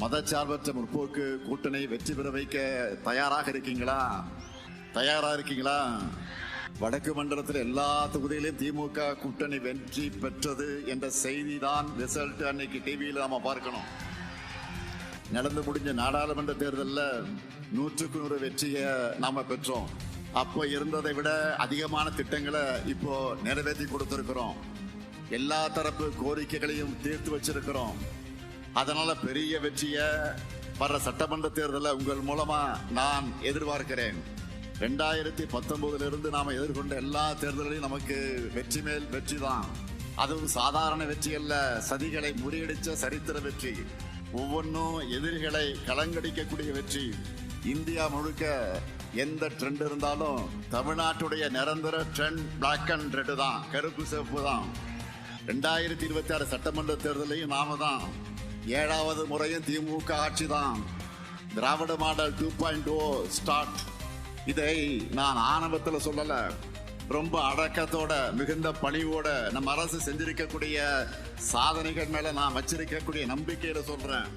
மதச்சார்பற்ற முற்போக்கு கூட்டணி வெற்றி பெற வைக்க தயாராக இருக்கீங்களா? வடக்கு மண்டலத்தில் எல்லா தொகுதியிலும் திமுக கூட்டணி வெற்றி பெற்றது என்ற செய்தி தான் ரிசல்ட் அன்னைக்கு டிவியில் நாம பார்க்கணும். நடந்து முடிஞ்ச நாடாளுமன்ற தேர்தலில் 100க்கு 100 வெற்றியை நாம பெற்றோம். அப்போ இருந்ததை விட அதிகமான திட்டங்களை இப்போ நிறைவேற்றி கொடுத்திருக்கிறோம். எல்லா தரப்பு கோரிக்கைகளையும் தீர்த்து வச்சிருக்கிறோம். அதனால பெரிய வெற்றியை வர்ற சட்டமன்ற தேர்தலில் உங்கள் மூலமா நான் எதிர்பார்க்கிறேன். 2019 இருந்து நாம எதிர்கொண்ட எல்லா தேர்தலையும் நமக்கு வெற்றி மேல் வெற்றி தான். அதுவும் சாதாரண வெற்றி அல்ல, சதிகளை முறியடிச்ச சரித்திர வெற்றி. ஒவ்வொன்றும் எதிரிகளை கலங்கடிக்கக்கூடிய வெற்றி. இந்தியா முழுக்க எந்த ட்ரெண்ட் இருந்தாலும் தமிழ்நாட்டுடைய நிரந்தர ட்ரெண்ட் பிளாக் அண்ட் ரெட் தான், கருப்பு சிவப்பு தான். 2026 சட்டமன்ற தேர்தலையும் நாம தான். 7வது முறையும் திமுக ஆட்சி தான். திராவிட மாடல் 2.0 ஸ்டார்ட். இதை நான் ஆணவத்தில் சொல்லல, ரொம்ப அடக்கத்தோட மிகுந்த பணிவோட நம்ம அரசு செஞ்சிருக்கக்கூடிய சாதனைகள் மேல நான் வச்சிருக்கக்கூடிய நம்பிக்கையில சொல்றேன்.